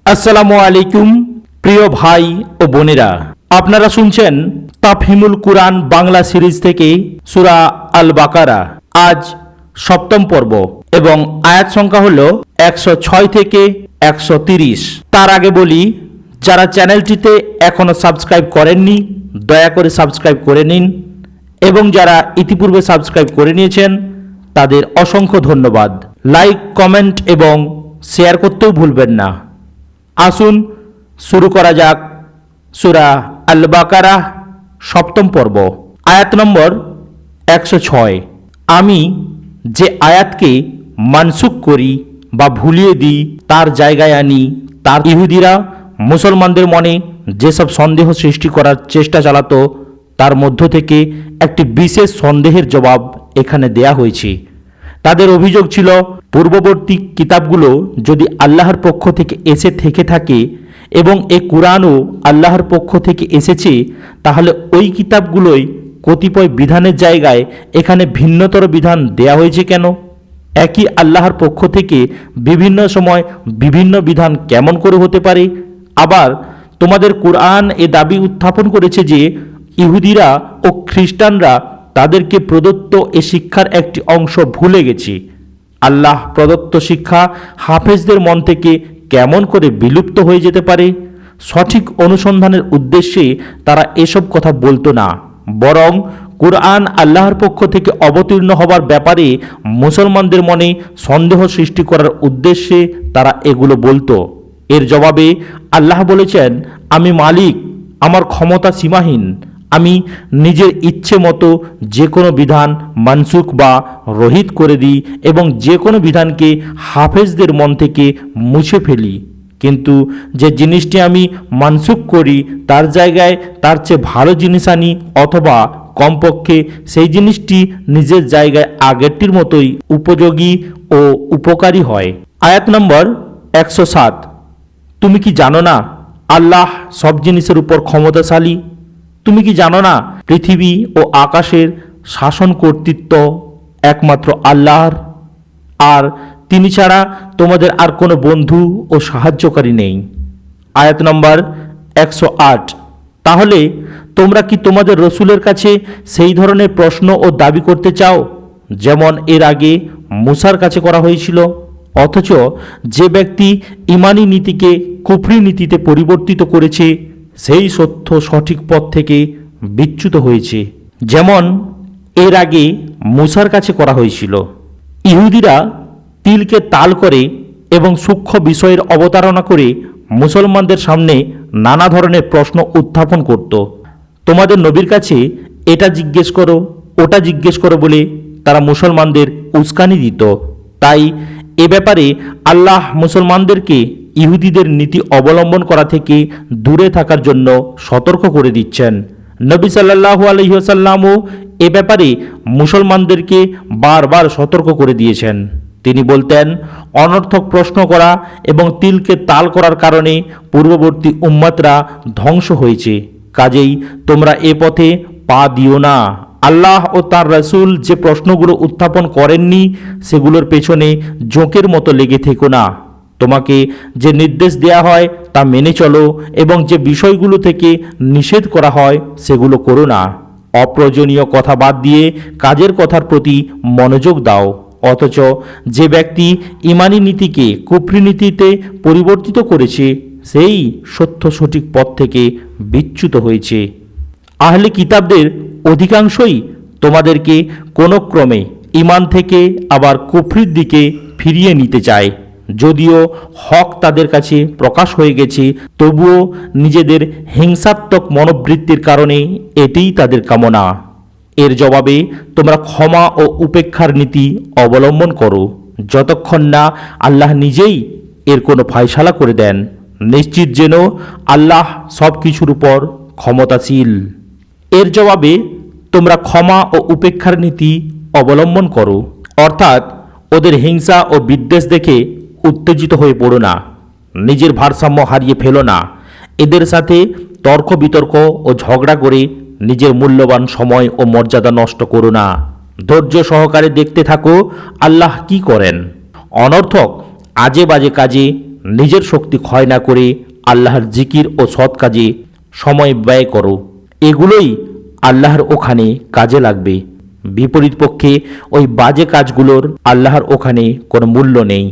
আসসালামু আলাইকুম প্রিয় ভাই ও বোনেরা, আপনারা শুনছেন তাফহিমুল কুরআন বাংলা সিরিজ থেকে সূরা আল বাকারা। আজ সপ্তম পর্ব এবং আয়াত সংখ্যা হলো 106 থেকে 130। তার আগে বলি, যারা চ্যানেলটিতে এখনো সাবস্ক্রাইব করেননি দয়া করে সাবস্ক্রাইব করে নিন, এবং যারা ইতিপূর্বে সাবস্ক্রাইব করে নিয়েছেন তাদের অসংখ্য ধন্যবাদ। লাইক, কমেন্ট এবং শেয়ার করতেও ভুলবেন না। আসুন শুরু করা যাক সূরা আল বাকারা সপ্তম পর্ব, আয়াত নম্বর 106। আমি যে আয়াতকে মানসুখ করি বা ভুলিয়ে দিই তার জায়গায় আনি, তার ইহুদিরা মুসলমানদের মনে যেসব সন্দেহ সৃষ্টি করার চেষ্টা চালাতো তার মধ্য থেকে একটি বিশেষ সন্দেহের জবাব এখানে দেয়া হয়েছে। তাদের অভিযোগ ছিল, পূর্ববর্তী কিতাবগুলো যদি আল্লাহর পক্ষ থেকে এসে থেকে থাকে এবং এ কুরআনও আল্লাহর পক্ষ থেকে এসেছে, তাহলে ওই কিতাবগুলোই কতিপয় বিধানের জায়গায় এখানে ভিন্নতর বিধান দেয়া হয়েছে কেন? একই আল্লাহর পক্ষ থেকে বিভিন্ন সময় বিভিন্ন বিধান কেমন করে হতে পারে? আবার তোমাদের কুরআন এ দাবি উত্থাপন করেছে যে ইহুদিরা ও খ্রিস্টানরা তাদেরকে প্রদত্ত এ শিক্ষার একটি অংশ ভুলে গেছে। আল্লাহ প্রদত্ত শিক্ষা হাফেজদের মন থেকে কেমন করে বিলুপ্ত হয়ে যেতে পারে? সঠিক অনুসন্ধানের উদ্দেশ্যে তারা এসব কথা বলতো না, বরং কুরআন আল্লাহর পক্ষ থেকে অবতীর্ণ হবার ব্যাপারে মুসলমানদের মনে সন্দেহ সৃষ্টি করার উদ্দেশ্যে তারা এগুলো বলতো। এর জবাবে আল্লাহ বলেছেন, আমি মালিক, আমার ক্ষমতা সীমাহীন। আমি নিজের ইচ্ছে মতো যে কোনো বিধান মানসুখ বা রহিত করে দিই এবং যে কোনো বিধানকে হাফেজদের মন থেকে মুছে ফেলি। কিন্তু যে জিনিসটি আমি মানসুখ করি তার জায়গায় তার চেয়ে ভালো জিনিস আনি, অথবা কমপক্ষে সেই জিনিসটি নিজের জায়গায় আগেরটির মতোই উপযোগী ও উপকারী হয়। আয়াত নম্বর 107। তুমি কি জানো না আল্লাহ সব জিনিসের উপর ক্ষমতাশালী? তুমি কি জানো না পৃথিবী ও আকাশের শাসন কর্তৃত্ব একমাত্র আল্লাহর, আর তিনি ছাড়া তোমাদের আর কোনো বন্ধু ও সাহায্যকারী নেই? আয়াত নম্বর 108। তাহলে তোমরা কি তোমাদের রসুলের কাছে সেই ধরনের প্রশ্ন ও দাবি করতে চাও যেমন এর আগে মুসার কাছে করা হয়েছিল? অথচ যে ব্যক্তি ইমানি নীতিকে কুফরি নীতিতে পরিবর্তিত করেছে সেই সত্য সঠিক পথ থেকে বিচ্যুত হয়েছে, যেমন এর আগে মুসার কাছে করা হয়েছিল। ইহুদিরা তিলকে তাল করে এবং সূক্ষ্ম বিষয়ের অবতারণা করে মুসলমানদের সামনে নানা ধরনের প্রশ্ন উত্থাপন করত। তোমাদের নবীর কাছে এটা জিজ্ঞেস করো, ওটা জিজ্ঞেস করো বলে তারা মুসলমানদের উস্কানি দিত। তাই এ ব্যাপারে আল্লাহ মুসলমানদেরকে ইহুদিদের নীতি অবলম্বন করা থেকে দূরে থাকার জন্য সতর্ক করে দিচ্ছেন। নবী সাল্লাল্লাহু আলাইহি ওয়াসাল্লামও এ ব্যাপারে মুসলমানদেরকে বারবার সতর্ক করে দিয়েছেন। তিনি বলতেন, অনর্থক প্রশ্ন করা এবং তিলকে তাল করার কারণে পূর্ববর্তী উম্মতরা ধ্বংস হয়েছে, কাজেই তোমরা এ পথে পা দিও না। আল্লাহ ও তার রাসূল যে প্রশ্নগুলো উত্থাপন করেননি সেগুলোর পেছনে জোঁকের মতো লেগে থেকো না। তোমাকে যে নির্দেশ দেয়া হয় তা মেনে চলো এবং যে বিষয়গুলো থেকে নিষেধ করা হয় সেগুলো করো না। অপ্রয়োজনীয় কথা বাদ দিয়ে কাজের কথার প্রতি মনোযোগ দাও। অথচ যে ব্যক্তি ইমানি নীতিকে কুফরি নীতিতে পরিবর্তিত করেছে সেই সত্য সঠিক পথ থেকে বিচ্যুত হয়েছে। আহলে কিতাবদের অধিকাংশই তোমাদেরকে কোনো ক্রমে ইমান থেকে আবার কুফরির দিকে ফিরিয়ে নিতে চায়। যদিও হক তাদের কাছে প্রকাশ হয়ে গেছে, তবুও নিজেদের হিংসাত্মক মনোবৃত্তির কারণে এটিই তাদের কামনা। এর জবাবে তোমরা ক্ষমা ও উপেক্ষার নীতি অবলম্বন করো যতক্ষণ না আল্লাহ নিজেই এর কোনো ফায়সালা করে দেন। নিশ্চিত যেন আল্লাহ সব কিছুর উপর ক্ষমতাশীল। এর জবাবে তোমরা ক্ষমা ও উপেক্ষার নীতি অবলম্বন করো, অর্থাৎ ওদের হিংসা ও বিদ্বেষ দেখে উত্তেজিত হয়ে পড়ো না, নিজের ভারসাম্য হারিয়ে ফেলো না। এদের সাথে তর্ক বিতর্ক ও ঝগড়া করে নিজের মূল্যবান সময় ও মর্যাদা নষ্ট করো না। ধৈর্য সহকারে দেখতে থাকো আল্লাহ কি করেন। অনর্থক আজে বাজে কাজে নিজের শক্তি ক্ষয় না করে আল্লাহর জিকির ও সৎ কাজে সময় ব্যয় করো। এগুলোই আল্লাহর ওখানে কাজে লাগবে। বিপরীত পক্ষে ওই বাজে কাজগুলোর আল্লাহর ওখানে কোনো মূল্য নেই,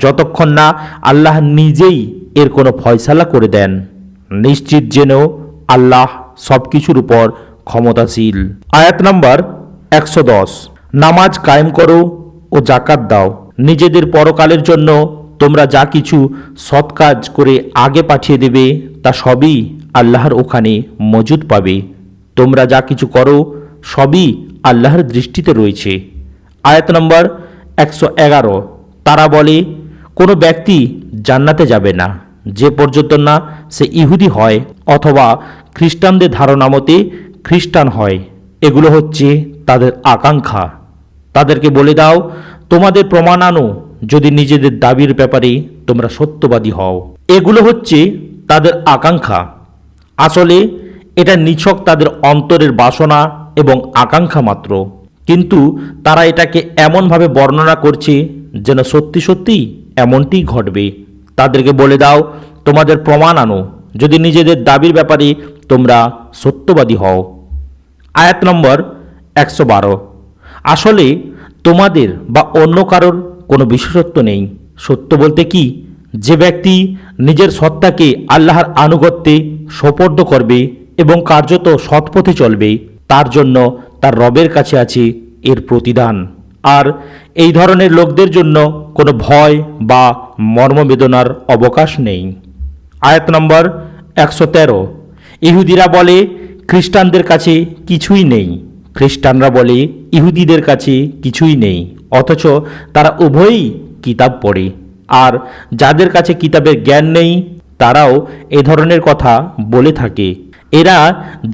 যতক্ষণ না আল্লাহ নিজেই এর কোনো ফয়সালা করে দেন। নিশ্চিত যেন আল্লাহ সব কিছুর উপর ক্ষমতাশীল। আয়াত নাম্বার 110। নামাজ কায়েম করো ও জাকাত দাও। নিজেদের পরকালের জন্য তোমরা যা কিছু সৎ কাজ করে আগে পাঠিয়ে দেবে তা সবই আল্লাহর ওখানে মজুদ পাবে। তোমরা যা কিছু করো সবই আল্লাহর দৃষ্টিতে রয়েছে। আয়াত নম্বর 111। তারা বলে, কোনো ব্যক্তি জান্নাতে যাবে না যে পর্যন্ত না সে ইহুদি হয় অথবা খ্রিস্টানদের ধারণা মতে খ্রিস্টান হয়। এগুলো হচ্ছে তাদের আকাঙ্ক্ষা। তাদেরকে বলে দাও, তোমাদের প্রমাণ আনো যদি নিজেদের দাবির ব্যাপারে তোমরা সত্যবাদী হও। এগুলো হচ্ছে তাদের আকাঙ্ক্ষা। আসলে এটা নিছক তাদের অন্তরের বাসনা এবং আকাঙ্ক্ষা মাত্র, কিন্তু তারা এটাকে এমনভাবে বর্ণনা করছে যেন সত্যি সত্যি এমনটিই ঘটবে। তাদেরকে বলে দাও, তোমাদের প্রমাণ আনো যদি নিজেদের দাবির ব্যাপারে তোমরা সত্যবাদী হও। আয়াত নম্বর 112। আসলে তোমাদের বা অন্য কারোর কোনো বিশেষত্ব নেই। সত্য বলতে কি, যে ব্যক্তি নিজের সত্তাকে আল্লাহর আনুগত্যে সোপর্দ করবে এবং কার্যত সৎপথে চলবে, তার জন্য তার রবের কাছে আছে এর প্রতিদান। আর এই ধরনের লোকদের জন্য কোনো ভয় বা মর্মবেদনার অবকাশ নেই। আয়াত নম্বর 113। ইহুদিরা বলে, খ্রিস্টানদের কাছে কিছুই নেই। খ্রিস্টানরা বলে, ইহুদিদের কাছে কিছুই নেই, অথচ তারা উভয়ই কিতাব পড়ে। আর যাদের কাছে কিতাবের জ্ঞান নেই তারাও এ ধরনের কথা বলে থাকে। এরা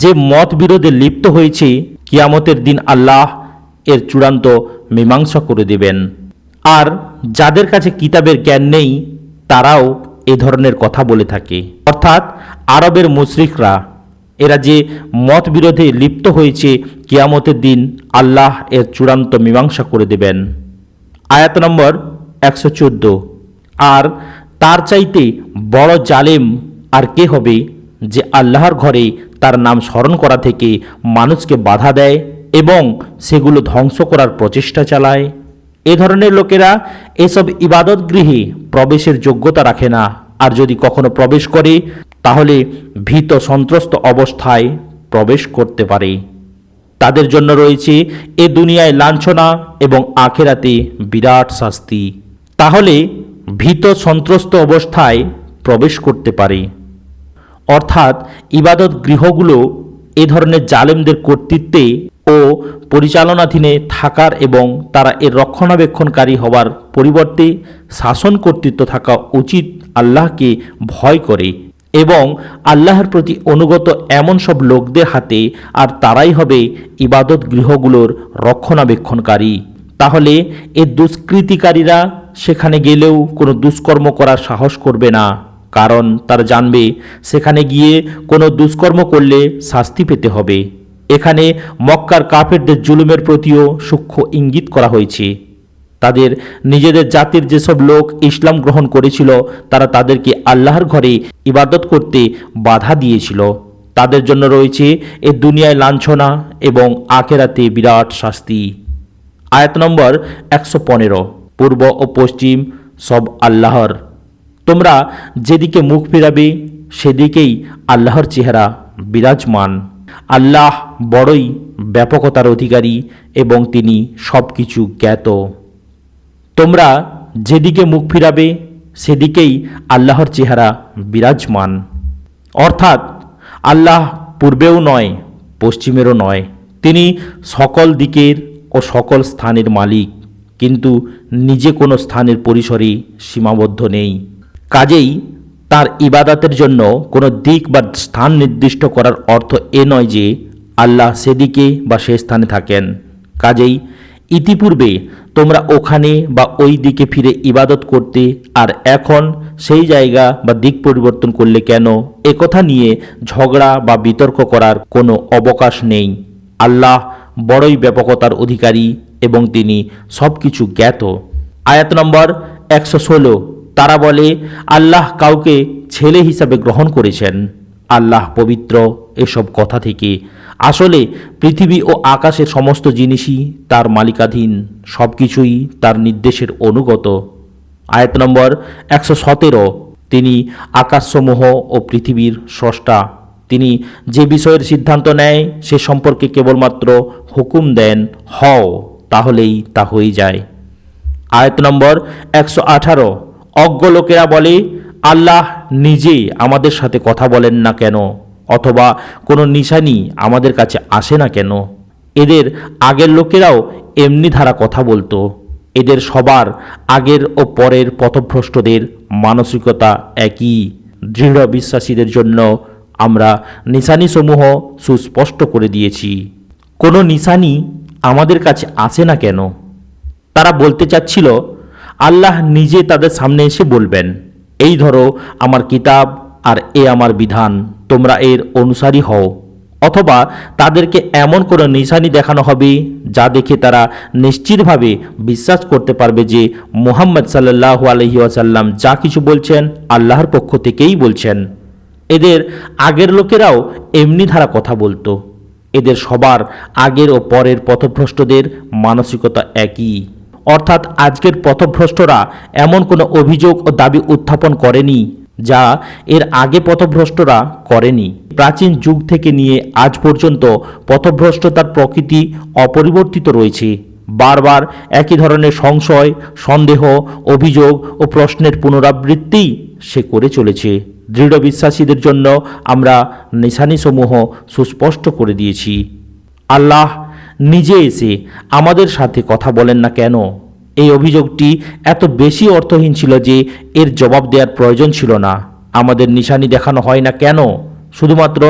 যে মত বিরোধে লিপ্ত হয়েছে, কিয়ামতের দিন আল্লাহ এর চূড়ান্ত মীমাংসা করে দেবেন। আর যাদের কাছে কিতাবের জ্ঞান নেই তারাও এ ধরনের কথা বলে থাকে, অর্থাৎ আরবের মুশরিকরা। এরা যে মত বিরোধে লিপ্ত হয়েছে, কিয়ামতের দিন আল্লাহ এর চূড়ান্ত মীমাংসা করে দেবেন। আয়াত নম্বর 114। আর তার চাইতে বড় জালেম আর কে হবে, যে আল্লাহর ঘরে তার নাম স্মরণ করা থেকে মানুষকে বাধা দেয় এবং সেগুলো ধ্বংস করার প্রচেষ্টা চালায়। এ ধরনের লোকেরা এসব ইবাদত গৃহে প্রবেশের যোগ্যতা রাখে না, আর যদি কখনো প্রবেশ করে তাহলে ভীত সন্ত্রস্ত অবস্থায় প্রবেশ করতে পারে। তাদের জন্য রয়েছে এ দুনিয়ায় লাঞ্ছনা এবং আখেরাতে বিরাট শাস্তি। তাহলে ভীত সন্ত্রস্ত অবস্থায় প্রবেশ করতে পারে, অর্থাৎ ইবাদত গৃহগুলো এ ধরনের জালেমদের কর্তৃত্বে ও পরিচালনাধীনে থাকার এবং তারা এর রক্ষণাবেক্ষণকারী হওয়ার পরিবর্তে শাসন কর্তৃত্ব থাকা উচিত আল্লাহকে ভয় করে এবং আল্লাহর প্রতি অনুগত এমন সব লোকদের হাতে, আর তারাই হবে ইবাদত গৃহগুলোর রক্ষণাবেক্ষণকারী। তাহলে এ দুষ্কৃতিকারীরা সেখানে গেলেও কোনো দুষ্কর্ম করার সাহস করবে না, কারণ তারা জানবে সেখানে গিয়ে কোনো দুষ্কর্ম করলে শাস্তি পেতে হবে। এখানে মক্কার কাফেরদের জুলুমের প্রতিও সূক্ষ্ম ইঙ্গিত করা হয়েছে। তাদের নিজেদের জাতির যেসব লোক ইসলাম গ্রহণ করেছিল তারা তাদেরকে আল্লাহর ঘরে ইবাদত করতে বাধা দিয়েছিল। তাদের জন্য রয়েছে এ দুনিয়ায় লাঞ্ছনা এবং আখেরাতে বিরাট শাস্তি। আয়াত নম্বর 115। পূর্ব ও পশ্চিম সব আল্লাহর। তোমরা যেদিকে মুখ ফেরাবে সেদিকেই আল্লাহর চেহারা বিরাজমান। আল্লাহ বড়ই ব্যাপকতার অধিকারী এবং তিনি সব কিছু জ্ঞাত। তোমরা যেদিকে মুখ ফিরাবে সেদিকেই আল্লাহর চেহারা বিরাজমান, অর্থাৎ আল্লাহ পূর্বেও নয় পশ্চিমেরও নয়। তিনি সকল দিকের ও সকল স্থানের মালিক, কিন্তু নিজে কোনো স্থানের পরিসরে সীমাবদ্ধ নেই। কাজেই তার ইবাদতের জন্য কোনো দিক বা স্থান নির্দিষ্ট করার অর্থ এ নয় যে আল্লাহ সেদিকে বা সে স্থানে থাকেন। কাজেই ইতিপূর্বে তোমরা ওখানে বা ওই দিকে ফিরে ইবাদত করতে, আর এখন সেই জায়গা বা দিক পরিবর্তন করলে কেন, একথা নিয়ে ঝগড়া বা বিতর্ক করার কোনো অবকাশ নেই। আল্লাহ বড়ই ব্যাপকতার অধিকারী এবং তিনি সব কিছু জ্ঞাত। আয়াত নম্বর 116। তারা বলে আল্লাহ কাউকে ছেলে হিসাবে গ্রহণ করেছেন। আল্লাহ পবিত্র এসব কথা থেকে। আসলে পৃথিবী ও আকাশের সমস্ত জিনিসই তার মালিকাধীন, সব কিছুই তার নির্দেশের অনুগত। আয়াত নম্বর 117, তিনি আকাশসমূহ ও পৃথিবীর স্রষ্টা। তিনি যে বিষয়ের সিদ্ধান্ত নেয় সে সম্পর্কে কেবলমাত্র হুকুম দেন, হও, তাহলেই তা হয়ে যায়। আয়াত নম্বর 118, অজ্ঞ লোকেরা বলে আল্লাহ নিজে আমাদের সাথে কথা বলেন না কেন, অথবা কোনো নিশানি আমাদের কাছে আসে না কেন। এদের আগের লোকেরাও এমনি ধারা কথা বলতো। এদের সবার আগের ও পরের পথভ্রষ্টদের মানসিকতা একই। দৃঢ় বিশ্বাসীদের জন্য আমরা নিশানিসমূহ সুস্পষ্ট করে দিয়েছি। কোনো নিশানি আমাদের কাছে আসে না কেন? তারা বলতে চাচ্ছিল আল্লাহ নিজে তাদের সামনে এসে বলবেন, এই ধরো আমার কিতাব আর এ আমার বিধান, তোমরা এর অনুসারী হও। অথবা তাদেরকে এমন কোনো নিশানি দেখানো হবে যা দেখে তারা নিশ্চিতভাবে বিশ্বাস করতে পারবে যে মুহাম্মদ সাল্লাল্লাহু আলাইহি ওয়াসাল্লাম যা কিছু বলছেন আল্লাহর পক্ষ থেকেই বলছেন। এদের আগের লোকেরাও এমনি ধারা কথা বলতো। এদের সবার আগের ও পরের পথভ্রষ্টদের মানসিকতা একই। অর্থাৎ আজকের পথভ্রষ্টরা এমন কোনো অভিযোগ ও দাবি উত্থাপন করেনি যা এর আগে পথভ্রষ্টরা করেনি। প্রাচীন যুগ থেকে নিয়ে আজ পর্যন্ত পথভ্রষ্টতার প্রকৃতি অপরিবর্তিত রয়েছে। বারবার একই ধরনের সংশয়, সন্দেহ, অভিযোগ ও প্রশ্নের পুনরাবৃত্তি সে করে চলেছে। দৃঢ় বিশ্বাসীদের জন্য আমরা নিশানিসমূহ সুস্পষ্ট করে দিয়েছি। আল্লাহ নিজে এসে আমাদের সাথে কথা বলেন না কেন? এই অভিযোগটি এত বেশি অর্থহীন ছিল যে এর জবাব দেওয়ার প্রয়োজন ছিল না। আমাদের নিশানি দেখানো হয় না কেন? শুধুমাত্র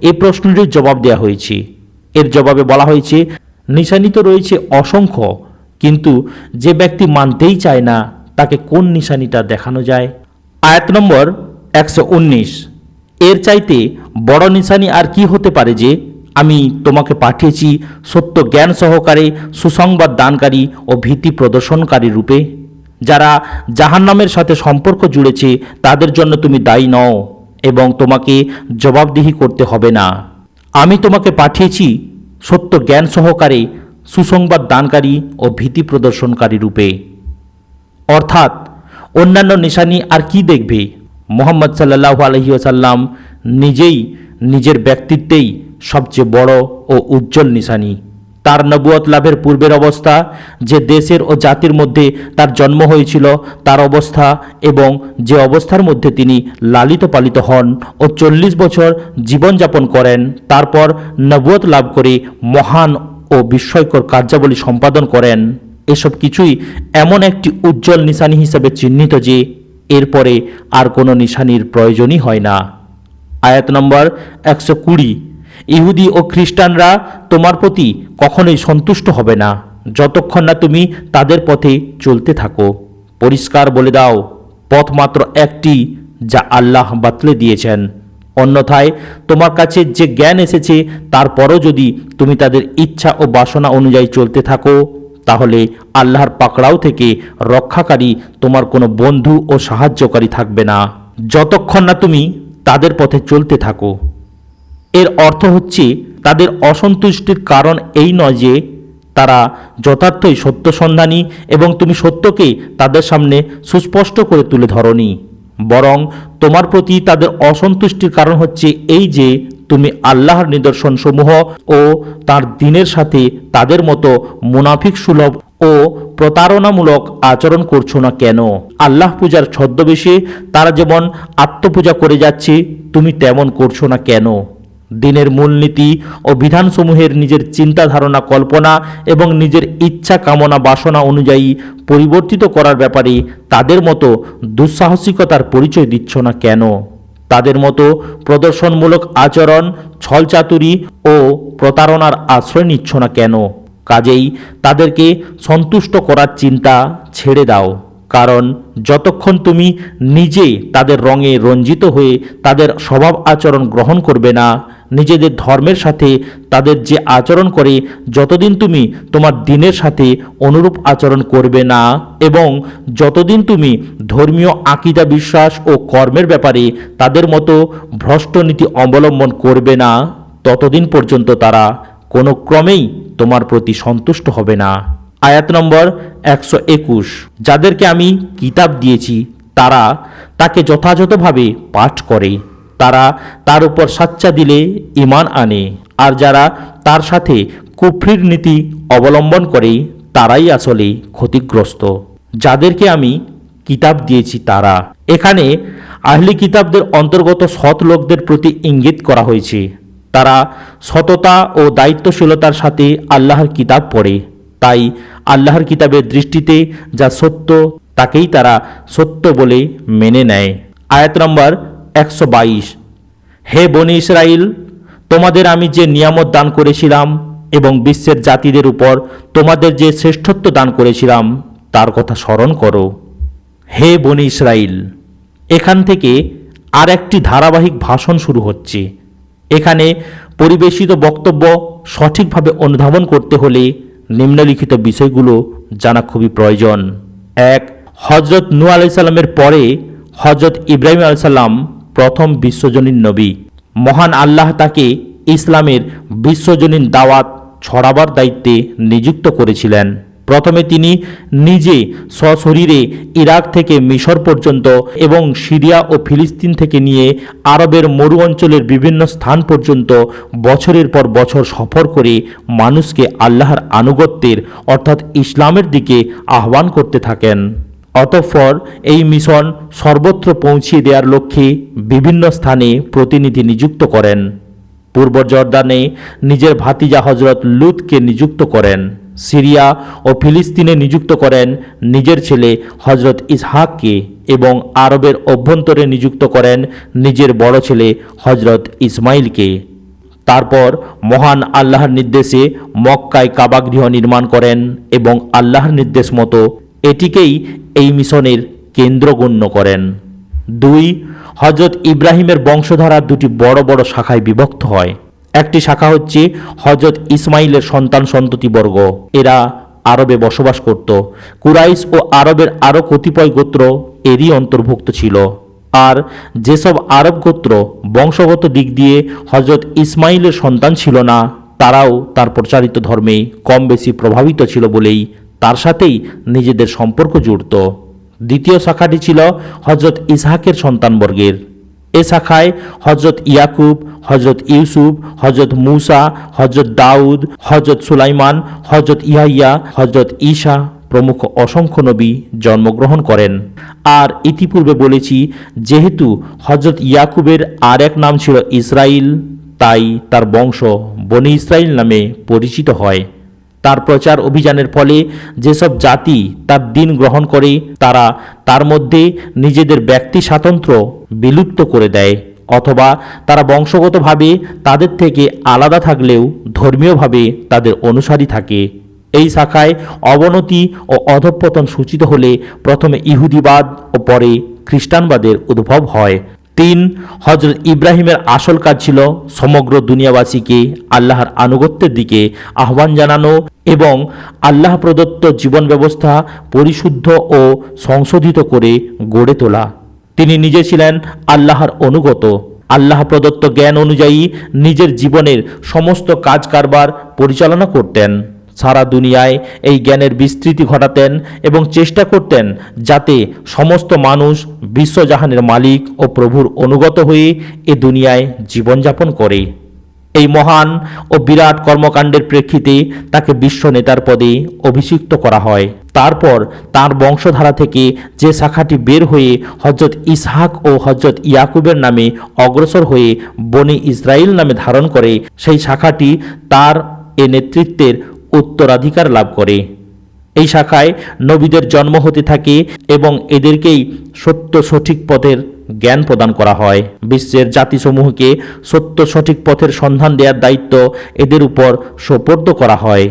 এই প্রশ্নটির জবাব দেওয়া হয়েছে। এর জবাবে বলা হয়েছে নিশানি তো রয়েছে অসংখ্য, কিন্তু যে ব্যক্তি মানতেই চায় না তাকে কোন নিশানিটা দেখানো যায়? আয়াত নম্বর 119, এর চাইতে বড় নিশানি আর কি হতে পারে যে আমি তোমাকে পাঠিয়েছি সত্য জ্ঞান সহকারে সুসংবাদ দানকারী ও ভীতি প্রদর্শনকারী রূপে। যারা জাহান্নামের সাথে সম্পর্ক জুড়েছে তাদের জন্য তুমি দায়ী নও এবং তোমাকে জবাবদিহি করতে হবে না। আমি তোমাকে পাঠিয়েছি সত্য জ্ঞান সহকারে সুসংবাদ দানকারী ও ভীতি প্রদর্শনকারী রূপে। অর্থাৎ অন্যান্য নিশানি আর কি দেখবে? মুহাম্মদ সাল্লাল্লাহু আলাইহি ওয়াসাল্লাম নিজেই নিজের ব্যক্তিত্বেই সবচেয়ে বড় ও উজ্জ্বল নিশানি। তার নবুয়ত লাভের পূর্বের অবস্থা, যে দেশের ও জাতির মধ্যে তার জন্ম হয়েছিল তার অবস্থা, এবং যে অবস্থার মধ্যে তিনি লালিত পালিত হন ও 40 বছর জীবনযাপন করেন, তারপর নবুয়ত লাভ করে মহান ও বিস্ময়কর কার্যাবলী সম্পাদন করেন, এসব কিছুই এমন একটি উজ্জ্বল নিশানি হিসেবে চিহ্নিত যে এরপরে আর কোনো নিশানির প্রয়োজনই হয় না। আয়াত নম্বর 120, ইহুদি ও খ্রিস্টানরা তোমার প্রতি কখনোই সন্তুষ্ট হবে না যতক্ষণ না তুমি তাদের পথে চলতে থাকো। পরিষ্কার বলে দাও, পথ মাত্র একটি যা আল্লাহ বাতলে দিয়েছেন। অন্যথায় তোমার কাছে যে জ্ঞান এসেছে তারপরও যদি তুমি তাদের ইচ্ছা ও বাসনা অনুযায়ী চলতে থাকো, তাহলে আল্লাহর পাকড়াও থেকে রক্ষাকারী তোমার কোনো বন্ধু ও সাহায্যকারী থাকবে না যতক্ষণ না তুমি তাদের পথে চলতে থাকো। এর অর্থ হচ্ছে তাদের অসন্তুষ্টির কারণ এই নয় যে তারা যথার্থই সত্যসন্ধানী এবং তুমি সত্যকে তাদের সামনে সুস্পষ্ট করে তুলে ধরনি, বরং তোমার প্রতি তাদের অসন্তুষ্টির কারণ হচ্ছে এই যে তুমি আল্লাহর নিদর্শনসমূহ ও তার দ্বীনের সাথে তাদের মতো মুনাফিক সুলভ ও প্রতারণামূলক আচরণ করছো না কেন? আল্লাহ পূজার ছদ্মবেশে তারা যেমন আত্মপূজা করে যাচ্ছে, তুমি তেমন করছো না কেন? দিনের মূলনীতি ও বিধানসমূহের নিজের চিন্তা ধারণা কল্পনা এবং নিজের ইচ্ছা কামনা বাসনা অনুযায়ী পরিবর্তিত করার ব্যাপারে তাদের মতো দুঃসাহসিকতার পরিচয় দিচ্ছ না কেন? তাদের মতো প্রদর্শনমূলক আচরণ, ছলচাতুরি ও প্রতারণার আশ্রয় নিচ্ছ না কেন? কাজেই তাদেরকে সন্তুষ্ট করার চিন্তা ছেড়ে দাও, কারণ যতক্ষণ তুমি নিজে তাদের রঙে রঞ্জিত হয়ে তাদের স্বভাব আচরণ গ্রহণ করবে না, নিজেদের ধর্মের সাথে তাদের যে আচরণ করে যতদিন তুমি তোমার দিনের সাথে অনুরূপ আচরণ করবে না এবং যতদিন তুমি ধর্মীয় আকীদা বিশ্বাস ও কর্মের ব্যাপারে তাদের মতো ভ্রষ্ট নীতি অবলম্বন করবে না, ততদিন পর্যন্ত তারা কোনো ক্রমেই তোমার প্রতি সন্তুষ্ট হবে না। আয়াত নম্বর 121, যাদেরকে আমি কিতাব দিয়েছি তারা তাকে যথাযথভাবে পাঠ করে, তারা তার উপর সাচ্চা দিলে ঈমান আনে, আর যারা তার সাথে কুফরির নীতি অবলম্বন করে তারাই আসলে ক্ষতিগ্রস্ত। যাদেরকে আমি কিতাব দিয়েছি তারা, এখানে আহলি কিতাবদের অন্তর্গত সৎ লোকদের প্রতি ইঙ্গিত করা হয়েছে। তারা সততা ও দায়িত্বশীলতার সাথে আল্লাহর কিতাব পড়ে, তাই আল্লাহর কিতাবের দৃষ্টিতে যা সত্য তাকেই তারা সত্য বলে মেনে নেয়। আয়াত নম্বর 122, হে বনি ইসরাইল, তোমাদের আমি যে নিয়ামত দান করেছিলাম এবং বিশ্বের জাতিদের উপর তোমাদের যে শ্রেষ্ঠত্ব দান করেছিলাম তার কথা স্মরণ করো। হে বনি ইসরাইল, এখান থেকে আর একটি ধারাবাহিক ভাষণ শুরু হচ্ছে। এখানে পরিবেশিত বক্তব্য সঠিকভাবে অনুধাবন করতে হলে নিম্নলিখিত বিষয়গুলো জানা খুবই প্রয়োজন। 1. হজরত নূহ আলাইহিস সালামের পরে হজরত ইব্রাহিম আলাইহিস সালাম প্রথম বিশ্বজনীন নবী। মহান আল্লাহ তাকে ইসলামের বিশ্বজনীন দাওয়াত ছড়াবার দায়িত্বে নিযুক্ত করেছিলেন। প্রথমে তিনি নিজে সশরীরে ইরাক থেকে মিশর পর্যন্ত এবং সিরিয়া ও ফিলিস্তিন থেকে নিয়ে আরবের মরু অঞ্চলের বিভিন্ন স্থান পর্যন্ত বছরের পর বছর সফর করে মানুষকে আল্লাহর আনুগত্যের অর্থাৎ ইসলামের দিকে আহ্বান করতে থাকেন। অতঃপর এই মিশন সর্বত্র পৌঁছিয়ে দেওয়ার লক্ষ্যে বিভিন্ন স্থানে প্রতিনিধি নিযুক্ত করেন। পূর্ব জর্দানে নিজের ভাতিজা হজরত লুতকে নিযুক্ত করেন, সিরিয়া ও ফিলিস্তিনে নিযুক্ত করেন নিজের ছেলে হজরত ইসহাককে এবং আরবের অভ্যন্তরে নিযুক্ত করেন নিজের বড় ছেলে হজরত ইসমাইলকে। তারপর মহান আল্লাহর নির্দেশে মক্কায় কাবাগৃহ নির্মাণ করেন এবং আল্লাহর নির্দেশ মতো এটিকেই এই মিশনের কেন্দ্র গণ্য করেন। 2. হজরত ইব্রাহিমের বংশধারা দুটি বড় বড় শাখায় বিভক্ত হয়। একটি শাখা হচ্ছে হজরত ইসমাইলের সন্তান সন্ততিবর্গ, এরা আরবে বসবাস করত। কুরাইশ ও আরবের আরও কতিপয় গোত্র এরই অন্তর্ভুক্ত ছিল। আর যেসব আরব গোত্র বংশগত দিক দিয়ে হজরত ইসমাইলের সন্তান ছিল না, তারাও তার প্রচারিত ধর্মে কম বেশি প্রভাবিত ছিল বলেই তার সাথেই নিজেদের সম্পর্ক জুড়ত। দ্বিতীয় শাখাটি ছিল হজরত ইসহাকের সন্তানবর্গের। এ শাখায় হজরত ইয়াকুব, হজরত ইউসুফ, হজরত মুসা, হজরত দাউদ, হজরত সুলাইমান, হজরত ইয়াহিয়া, হজরত ঈসা প্রমুখ অসংখ্য নবী জন্মগ্রহণ করেন। আর ইতিপূর্বে বলেছি, যেহেতু হজরত ইয়াকুবের আর এক নাম ছিল ইসরাইল, তাই তার বংশ বনি ইসরাইল নামে পরিচিত হয়। তার প্রচার অভিযানের ফলে যেসব জাতি তার দিন গ্রহণ করে তারা তার মধ্যে নিজেদের ব্যক্তি স্বাতন্ত্র্য বিলুপ্ত করে দেয়, অথবা তারা বংশগতভাবে তাদের থেকে আলাদা থাকলেও ধর্মীয়ভাবে তাদের অনুসারী থাকে। এই শাখায় অবনতি ও অধঃপতন সূচিত হলে প্রথমে ইহুদিবাদ ও পরে খ্রিস্টানবাদের উদ্ভব হয়। 3. হজরত ইব্রাহিমের আসল কাজ ছিল সমগ্র দুনিয়াবাসীকে আল্লাহর আনুগত্যের দিকে আহ্বান জানানো এবং আল্লাহ প্রদত্ত জীবন ব্যবস্থা পরিশুদ্ধ ও সংশোধিত করে গড়ে তোলা। তিনি নিজে ছিলেন আল্লাহর অনুগত। আল্লাহ প্রদত্ত জ্ঞান অনুযায়ী নিজের জীবনের সমস্ত কাজ কারবার পরিচালনা করতেন। সারা দুনিয়ায় এই জ্ঞানের বিস্তৃতি ঘটাতেন এবং চেষ্টা করতেন যাতে সমস্ত মানুষ বিশ্বজাহানের মালিক ও প্রভুর অনুগত হয়ে এ দুনিয়ায় জীবনযাপন করে। এই মহান ও বিরাট কর্মকাণ্ডের প্রেক্ষিতে তাকে বিশ্ব নেতার পদে অভিষিক্ত করা হয়। তারপর তার বংশধারা থেকে যে শাখাটি বের হয়ে হজরত ইসহাক ও হজরত ইয়াকুবের নামে অগ্রসর হয়ে বনি ইসরাইল নামে ধারণ করে, সেই শাখাটি তার এ নেতৃত্বের উত্তরাধিকার লাভ করে। এই শাখায় নবীদের জন্ম হতে থাকে এবং এদেরকেই সত্য সঠিক পথের জ্ঞান প্রদান করা হয়। বিশ্বের জাতিসমূহকে সত্য সঠিক পথের সন্ধান দেওয়ার দায়িত্ব এদের উপর সোপর্দ করা হয়।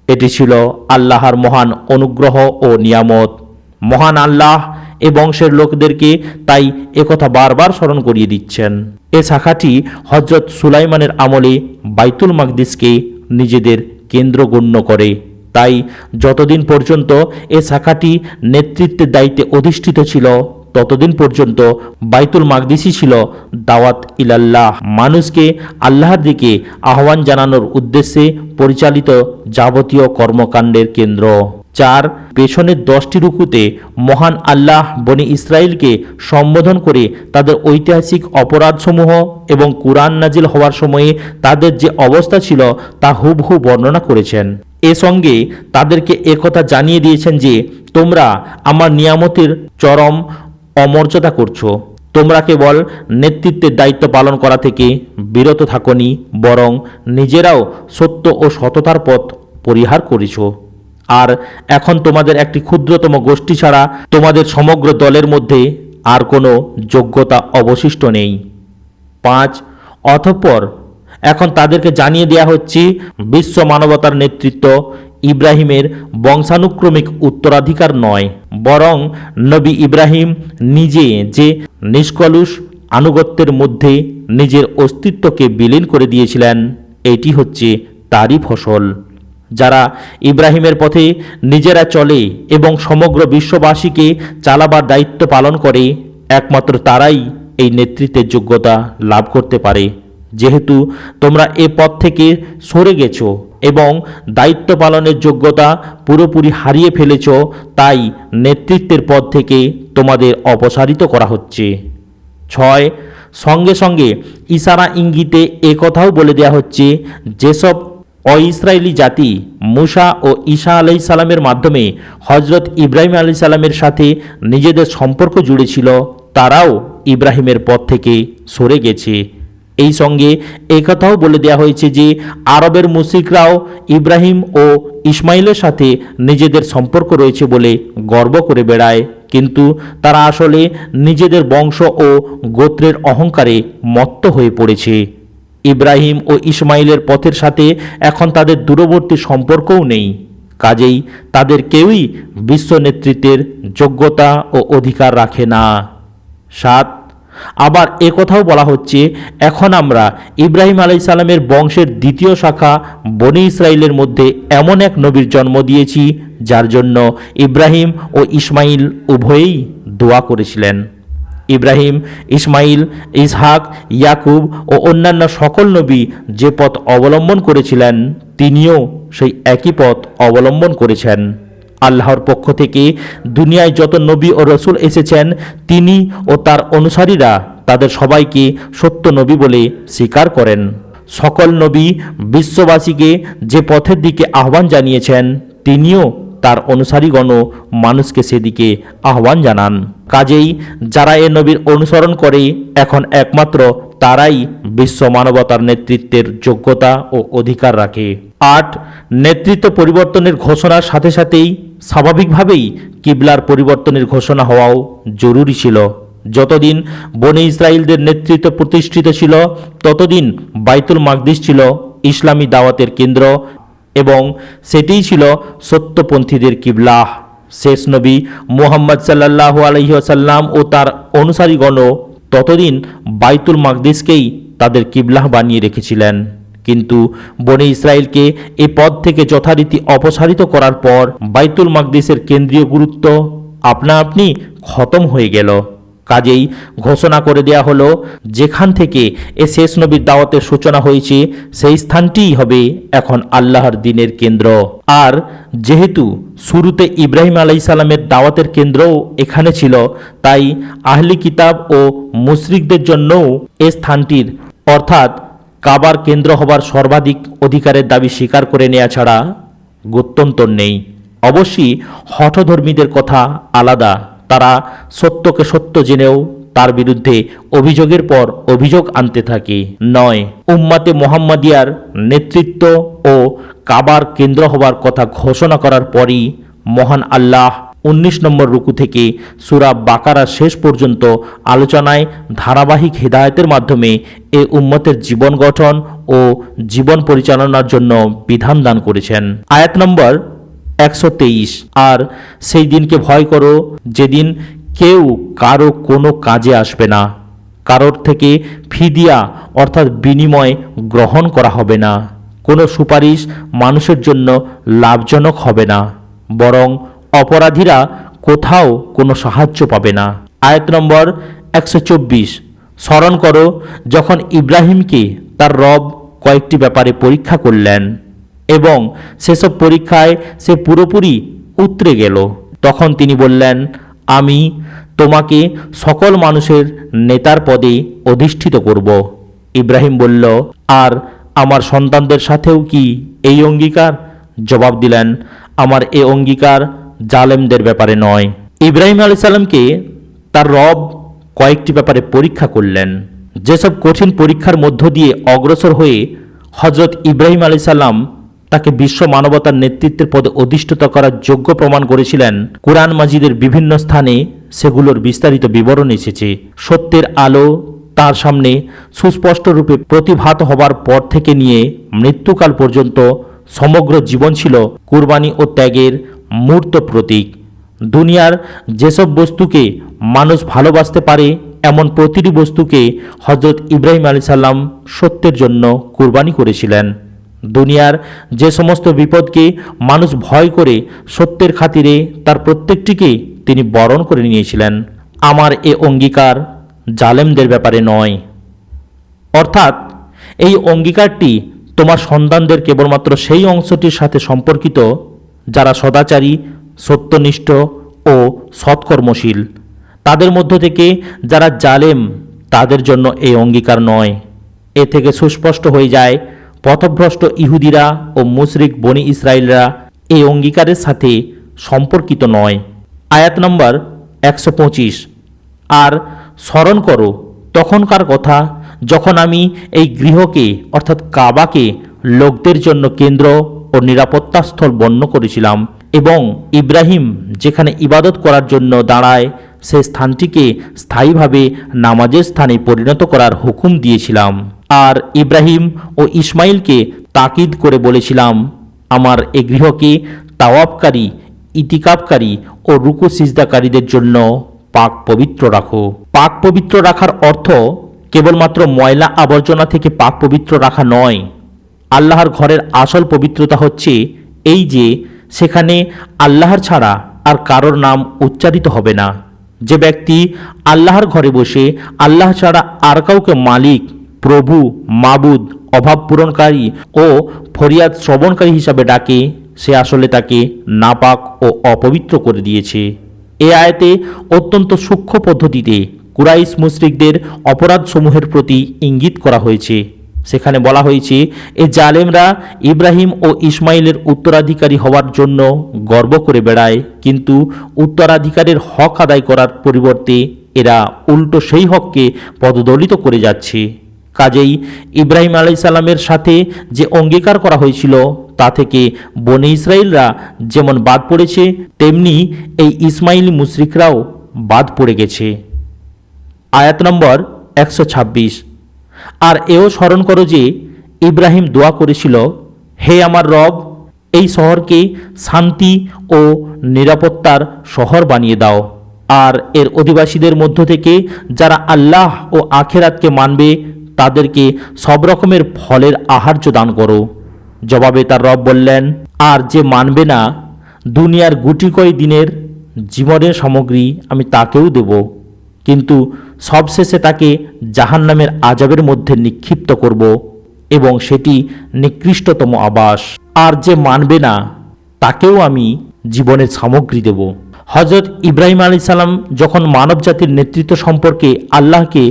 এটি ছিল আল্লাহর মহান অনুগ্রহ ও নিয়ামত। মহান আল্লাহ এ বংশের লোকদেরকে তাই একথা বারবার স্মরণ করিয়ে দিচ্ছেন। এ শাখাটি হযরত সুলাইমানের আমলে বাইতুল মাকদিসকে নিজেদের কেন্দ্র গণ্য করে। তাই যতদিন পর্যন্ত এ শাখাটি নেতৃত্বের দায়িত্বে অধিষ্ঠিত ছিল ততদিন পর্যন্ত বাইতুল মাকদিসই ছিল দাওয়াত ইলাল্লাহ, মানুষকে আল্লাহর দিকে আহ্বান জানানোর উদ্দেশ্যে পরিচালিত যাবতীয় কর্মকাণ্ডের কেন্দ্র। 4 পেছনের 10টি রুকুতে মহান আল্লাহ বনি ইসরায়েলকে সম্বোধন করে তাদের ঐতিহাসিক অপরাধসমূহ এবং কুরআন নাজিল হওয়ার সময়ে তাদের যে অবস্থা ছিল তা হুবহু বর্ণনা করেছেন। এ সঙ্গে তাদেরকে একথা জানিয়ে দিয়েছেন যে তোমরা আমার নিয়ামতের চরম অমর্যাদা করছো, তোমরা কেবল নেতৃত্বের দায়িত্ব পালন করা থেকে বিরত থাকোনি, বরং নিজেরাও সত্য ও সততার পথ পরিহার করেছো। আর এখন তোমাদের একটি ক্ষুদ্রতম গোষ্ঠী ছাড়া তোমাদের সমগ্র দলের মধ্যে আর কোনো যোগ্যতা অবশিষ্ট নেই। 5 অতঃপর এখন তাদেরকে জানিয়ে দেয়া হচ্ছে বিশ্ব মানবতার নেতৃত্ব ইব্রাহিমের বংশানুক্রমিক উত্তরাধিকার নয়, বরং নবী ইব্রাহিম নিজে যে নিষ্কলুষ আনুগত্যের মধ্যে নিজের অস্তিত্বকে বিলীন করে দিয়েছিলেন এটি হচ্ছে তারই ফসল। যারা ইব্রাহিমের পথে নিজেরা চলে এবং সমগ্র বিশ্ববাসীকে চালাবার দায়িত্ব পালন করে একমাত্র তারাই এই নেতৃত্বের যোগ্যতা লাভ করতে পারে। যেহেতু তোমরা এ পথ থেকে সরে গেছো এবং দায়িত্ব পালনের যোগ্যতা পুরোপুরি হারিয়ে ফেলেছ, তাই নেতৃত্বের পদ থেকে তোমাদের অপসারিত করা হচ্ছে। 6 সঙ্গে সঙ্গে ইশারা ইঙ্গিতে একথাও বলে দেয়া হচ্ছে যেসব অইসরায়েলি জাতি মুসা ও ঈসা আলাইহিস সালামের মাধ্যমে হযরত ইব্রাহিম আলাইহিস সালামের সাথে নিজেদের সম্পর্ক জুড়েছিল তারাও ইব্রাহিমের পথ থেকে সরে গেছে। এই সঙ্গে একথাও বলে দেওয়া হয়েছে যে আরবের মুশরিকরাও ইব্রাহিম ও ইসমাইলের সাথে নিজেদের সম্পর্ক রয়েছে বলে গর্ব করে বেড়ায়, কিন্তু তারা আসলে নিজেদের বংশ ও গোত্রের অহংকারে মত্ত হয়ে পড়েছে। ইব্রাহিম ও ইসমাইলের পথের সাথে এখন তাদের দূরবর্তী সম্পর্কও নেই, কাজেই তাদের কেউই বিশ্ব নেতৃত্বের যোগ্যতা ও অধিকার রাখে না। 7 আবার একথাও বলা হচ্ছে এখন আমরা ইব্রাহিম আলাইহিস সালামের বংশের দ্বিতীয় শাখা বনি ইসরায়েলের মধ্যে এমন এক নবীর জন্ম দিয়েছি যার জন্য ইব্রাহিম ও ইসমাইল উভয়েই দোয়া করেছিলেন। ইব্রাহিম, ইসমাইল, ইসহাক, ইয়াকুব ও অন্যান্য সকল নবী যে পথ অবলম্বন করেছিলেন তিনিও সেই একই পথ অবলম্বন করেছেন। আল্লাহর পক্ষ থেকে দুনিয়ায় যত নবী ও রসুল এসেছেন তিনি ও তার অনুসারীরা তাদের সবাইকে সত্য নবী বলে স্বীকার করেন। সকল নবী বিশ্ববাসীকে যে পথের দিকে আহ্বান জানিয়েছেন তিনিও তার অনুসারীগণও মানুষকে সেদিকে আহ্বান জানান। কাজেই যারা এ নবীর অনুসরণ করে এখন একমাত্র তারাই বিশ্ব মানবতার নেতৃত্বের যোগ্যতা ও অধিকার রাখে। 8 নেতৃত্ব পরিবর্তনের ঘোষণার সাথে সাথেই স্বাভাবিকভাবেই কিবলার পরিবর্তনের ঘোষণা হওয়াও জরুরি ছিল। যতদিন বনি ইসরায়েলদের নেতৃত্ব প্রতিষ্ঠিত ছিল ততদিন বাইতুল মাকদিস ছিল ইসলামী দাওয়াতের কেন্দ্র এবং সেটিই ছিল সত্যপন্থীদের কিবলাহ। শেষ নবী মুহাম্মদ সাল্লাল্লাহু আলাইহি ওয়াসাল্লাম ও তার অনুসারীগণও ততদিন বাইতুল মাকদিসকেই তাদের কিবলাহ বানিয়ে রেখেছিলেন, কিন্তু বনি ইসরায়েলকে এই পদ থেকে যথারীতি অপসারিত করার পর বাইতুল মাকদিসের কেন্দ্রীয় গুরুত্ব আপনা আপনি খতম হয়ে গেল। কাজেই ঘোষণা করে দেয়া হলো যেখান থেকে এ শেষ নবীর দাওয়াতের সূচনা হয়েছে সেই স্থানটিই হবে এখন আল্লাহর দ্বীনের কেন্দ্র। আর যেহেতু শুরুতে ইব্রাহিম আলাইহিস সালামের দাওয়াতের কেন্দ্রও এখানে ছিল, তাই আহলি কিতাব ও মুশরিকদের জন্যও এ স্থানটির অর্থাৎ কাবার কেন্দ্র হবার সর্বাধিক অধিকারের দাবি স্বীকার করে নেওয়া ছাড়া গত্যন্তর নেই। অবশ্যই হঠধর্মীদের কথা আলাদা, তারা সত্যকে সত্য জেনেও তার বিরুদ্ধে অভিযোগের পর অভিযোগ আনতে থাকে। 9 উম্মাতে মুহাম্মাদিয়ার নেতৃত্ব ও কাবার কেন্দ্র হবার কথা ঘোষণা করার পরই মহান আল্লাহ 19 নম্বর রুকু থেকে সূরা বাকারার শেষ পর্যন্ত আলোচনায় ধারাবাহিক হিদায়াতের মাধ্যমে এ উম্মতের জীবন গঠন ও জীবন পরিচালনার জন্য বিধান দান করেছেন। আয়াত নম্বর 123। আর সেই দিনকে ভয় করো যেদিন কেউ কারো কোনো কাজে আসবে না, কারোর থেকে ফিদিয়া অর্থাৎ বিনিময় গ্রহণ করা হবে না, কোনো সুপারিশ মানুষের জন্য লাভজনক হবে না, বরং অপরাধীরা কোথাও কোনো সাহায্য পাবে না। আয়াত নম্বর 124। স্মরণ করো যখন ইব্রাহিমকে তার রব কয়েকটি ব্যাপারে পরীক্ষা করলেন এবং সেসব পরীক্ষায় সে পুরোপুরি উতরে গেল। তখন তিনি বললেন, আমি তোমাকে সকল মানুষের নেতার পদে অধিষ্ঠিত করব। ইব্রাহিম বলল, আর আমার সন্তানদের সাথেও কি এই অঙ্গীকার? জবাব দিলেন, আমার এ অঙ্গীকার জালেমদের ব্যাপারে নয়। ইব্রাহিম আলাইহিস সালামকে তার রব কয়েকটি ব্যাপারে পরীক্ষা করলেন। যেসব কঠিন পরীক্ষার মধ্য দিয়ে অগ্রসর হয়ে হজরত ইব্রাহিম আলাইহিস সালাম তাকে বিশ্ব মানবতার নেতৃত্বের পদে অধিষ্ঠিত করার যোগ্য প্রমাণ করেছিলেন, কুরআন মাজিদের বিভিন্ন স্থানে সেগুলোর বিস্তারিত বিবরণ এসেছে। সত্যের আলো তার সামনে সুস্পষ্ট রূপে প্রতিভাত হবার পর থেকে নিয়ে মৃত্যুকাল পর্যন্ত সমগ্র জীবন ছিল কুরবানি ও ত্যাগের মূর্ত প্রতীক। দুনিয়ার যেসব বস্তুকে মানুষ ভালোবাসতে পারে এমন প্রতিটি বস্তুকে হজরত ইব্রাহিম আলাইহিস সালাম সত্যের জন্য কুরবানি করেছিলেন। দুনিয়ার যে সমস্ত বিপদকে মানুষ ভয় করে সত্যের খাতিরে তার প্রত্যেকটিকে তিনি বরণ করে নিয়েছিলেন। আমার এ অঙ্গীকার জালেমদের ব্যাপারে নয়, অর্থাৎ এই অঙ্গীকারটি তোমার সন্তানদের কেবলমাত্র সেই অংশটির সাথে সম্পর্কিত যারা সদাচারী, সত্যনিষ্ঠ ও সৎকর্মশীল। তাদের মধ্য থেকে যারা জালেম তাদের জন্য এই অঙ্গীকার নয়। এ থেকে সুস্পষ্ট হয়ে যায় পথভ্রষ্ট ইহুদিরা ও মুশরিক বনি ইসরায়েলরা এই অঙ্গীকারের সাথে সম্পর্কিত নয়। আয়াত নম্বর 125। আর স্মরণ করো তখনকার কথা যখন আমি এই গৃহকে অর্থাৎ কাবাকে লোকদের জন্য কেন্দ্র ও নিরাপত্তাস্থল বর্ণ করেছিলাম এবং ইব্রাহিম যেখানে ইবাদত করার জন্য দাঁড়ায় সে স্থানটিকে স্থায়ীভাবে নামাজের স্থানে পরিণত করার হুকুম দিয়েছিলাম। আর ইব্রাহিম ও ইসমাইলকে তাকিদ করে বলেছিলাম, আমার এ গৃহকে তাওয়াফকারী, ইতিকাফকারী ও রুকু সিজদাকারীদের জন্য পাক পবিত্র রাখো। পাক পবিত্র রাখার অর্থ কেবলমাত্র ময়লা আবর্জনা থেকে পাক পবিত্র রাখা নয়। আল্লাহর ঘরের আসল পবিত্রতা হচ্ছে এই যে সেখানে আল্লাহর ছাড়া আর কারোর নাম উচ্চারিত হবে না। যে ব্যক্তি আল্লাহর ঘরে বসে আল্লাহ ছাড়া আর কাউকে মালিক, প্রভু, মাবুদ, অভাব পূরণকারী ও ফরিয়াদ শ্রবণকারী হিসাবে ডাকে সে আসলে তাকে নাপাক ও অপবিত্র করে দিয়েছে। এ আয়াতে অত্যন্ত সূক্ষ্ম পদ্ধতিতে কুরাইশ মুশরিকদের অপরাধসমূহের প্রতি ইঙ্গিত করা হয়েছে। সেখানে বলা হয়েছে এ জালেমরা ইব্রাহিম ও ইসমাইলের উত্তরাধিকারী হওয়ার জন্য গর্ব করে বেড়ায়, কিন্তু উত্তরাধিকারের হক আদায় করার পরিবর্তে এরা উল্টো সেই হককে পদদলিত করে যাচ্ছে। কাজেই ইব্রাহিম আলাইহিস সালামের সাথে যে অঙ্গীকার করা হয়েছিল তা থেকে বনে ইসরায়েলরা যেমন বাদ পড়েছে তেমনি এই ইসমাইলি মুশরিকরাও বাদ পড়ে গেছে। আয়াত নম্বর 126। আর এও স্মরণ করো যে ইব্রাহিম দোয়া করেছিল, হে আমার রব, এই শহরকে শান্তি ও নিরাপত্তার শহর বানিয়ে দাও, আর এর অধিবাসীদের মধ্য থেকে যারা আল্লাহ ও আখেরাতকে মানবে তাদেরকে সব রকমের ফলের আহার্য দান করো। জবাবে তার রব বললেন, আর যে মানবে না দুনিয়ার গুটি কয় দিনের জীবনের সামগ্রী আমি তাকেও দেব, কিন্তু সবশেষে তাকে জাহান্নামের আযাবের মধ্যে নিক্ষিপ্ত করব এবং সেটি নিকৃষ্টতম আবাস। আর যে মানবে না তাকেও আমি জীবনের সামগ্রী দেব। হজরত ইব্রাহিম আলাইহিস সালাম যখন মানবজাতির নেতৃত্ব সম্পর্কে আল্লাহকে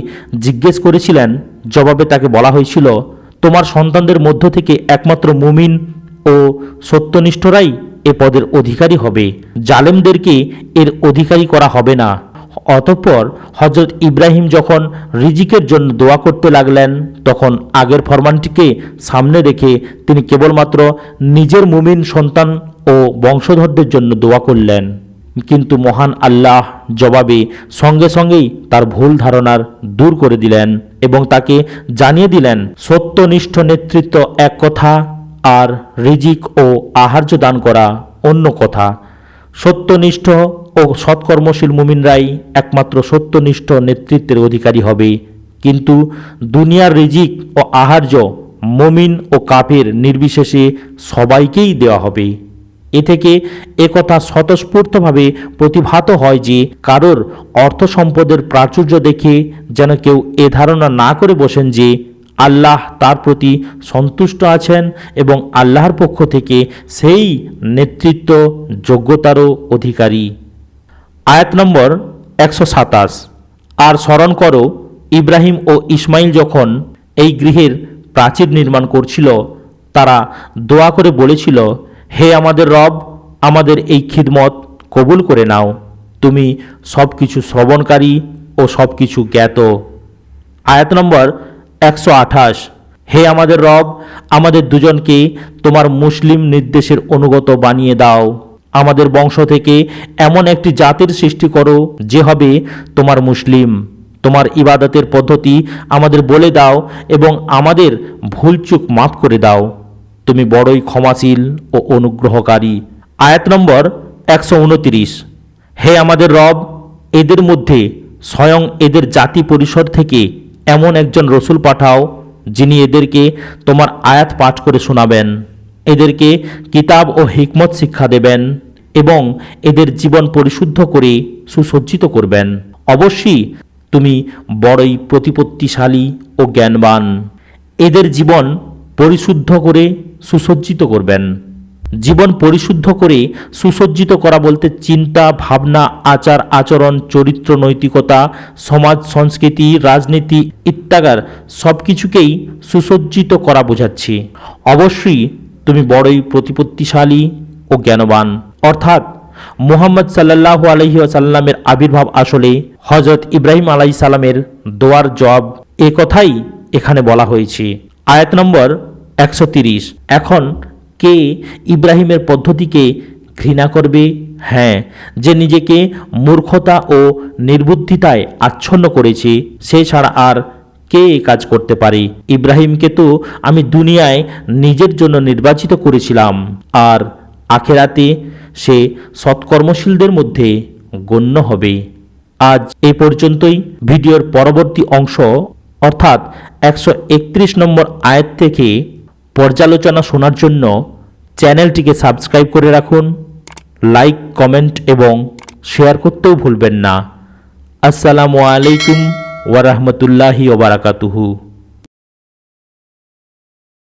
জিজ্ঞেস করেছিলেন, জবাবে তাকে বলা হয়েছিল, তোমার সন্তানদের মধ্য থেকে একমাত্র মুমিন ও সত্যনিষ্ঠরাই এ পদের অধিকারী হবে, জালেমদেরকে এর অধিকারী করা হবে না। অতঃপর হজরত ইব্রাহিম যখন রিজিকের জন্য দোয়া করতে লাগলেন তখন আগের ফরমানটিকে সামনে রেখে তিনি কেবলমাত্র নিজের মুমিন সন্তান ও বংশধরদের জন্য দোয়া করলেন। কিন্তু মহান আল্লাহ জবাবে সঙ্গে সঙ্গেই তার ভুল ধারণার দূর করে দিলেন এবং তাকে জানিয়ে দিলেন সত্যনিষ্ঠ নেতৃত্ব এক কথা আর রিজিক ও আহার্য দান করা অন্য কথা। সত্যনিষ্ঠ ও সৎকর্মশীল মুমিনরাই একমাত্র সত্যনিষ্ঠ নেতৃত্বের অধিকারী হবে। কিন্তু দুনিয়ার রিজিক ও আহার্য মুমিন ও কাফের নির্বিশেষে সবাইকেই দেওয়া হবে। এ থেকে একথা স্বতঃস্ফূর্তভাবে প্রতিভাত হয় যে কারোর অর্থ সম্পদের প্রাচুর্য দেখে যেন কেউ এ ধারণা না করে বসেন যে আল্লাহ তার প্রতি সন্তুষ্ট আছেন এবং আল্লাহর পক্ষ থেকে সেই নেতৃত্ব যোগ্যতারও অধিকারী। আয়াত নম্বর 127। আর স্মরণ করো, ইব্রাহিম ও ইসমাইল যখন এই গৃহের প্রাচীর নির্মাণ করছিল, তারা দোয়া করে বলেছিল, হে আমাদের রব, আমাদের এই খিদমত কবুল করে নাও, তুমি সব কিছু শ্রবণকারী ও সব কিছু জ্ঞাত। আয়াত নম্বর 128। হে আমাদের রব, আমাদের দুজনকে তোমার মুসলিম নির্দেশের অনুগত বানিয়ে দাও, আমাদের বংশ থেকে এমন একটি জাতির সৃষ্টি করো যে হবে তোমার মুসলিম। তোমার ইবাদতের পদ্ধতি আমাদের বলে দাও এবং আমাদের ভুলচুক মাফ করে দাও, তুমি বড়ই ক্ষমাশীল ও অনুগ্রহকারী। আয়াত নম্বর 129। হে আমাদের রব, এদের মধ্যে স্বয়ং এদের জাতি পরিষদ থেকে এমন একজন রসুল পাঠাও যিনি এদেরকে তোমার আয়াত পাঠ করে শোনাবেন, এদেরকে কিতাব ও হিকমত শিক্ষা দেবেন এবং এদের জীবন পরিশুদ্ধ করে সুসজ্জিত করবেন। অবশ্যই তুমি বড়ই প্রতিপত্তিশালী ও জ্ঞানবান। এদের জীবন পরিশুদ্ধ করে সুসজ্জিত করবেন। জীবন পরিশুদ্ধ করে সুসজ্জিত করা বলতে চিন্তা, ভাবনা, আচার আচরণ, চরিত্র, নৈতিকতা, সমাজ, সংস্কৃতি, রাজনীতি ইত্যাকার সব কিছুকেই সুসজ্জিত করা বোঝাচ্ছি। অবশ্যই তুমি বড়ই প্রতিপত্তিশালী ও জ্ঞানবান। অর্থাৎ মুহাম্মদ সাল্লাল্লাহু আলাইহি ওয়াসাল্লামের আবির্ভাব আসলে হযরত ইব্রাহিম আলাইহিস সালামের দোয়ার জবাব, এ কথাই এখানে বলা হয়েছে। আয়াত নম্বর 130। এখন কে ইব্রাহিমের পদ্ধতিকে ঘৃণা করবে? হ্যাঁ, যে নিজেকে মূর্খতা ও নির্বুদ্ধিতায় আচ্ছন্ন করেছে, সে ছাড়া আর কে এই কাজ করতে পারে? ইব্রাহিমকে তো আমি দুনিয়ায় নিজের জন্য নির্বাচিত করেছিলাম, আর আখেরাতে সে সৎকর্মশীলদের মধ্যে গণ্য হবে। আজ এ পর্যন্তই। ভিডিওর পরবর্তী অংশ অর্থাৎ 131 নম্বর আয়াত থেকে পর্যালোচনা শোনার জন্য চ্যানেলটিকে সাবস্ক্রাইব করে রাখুন। লাইক, কমেন্ট এবং শেয়ার করতেও ভুলবেন না। আসসালামু আলাইকুম ওয়া রাহমাতুল্লাহি ওয়া বারাকাতুহু।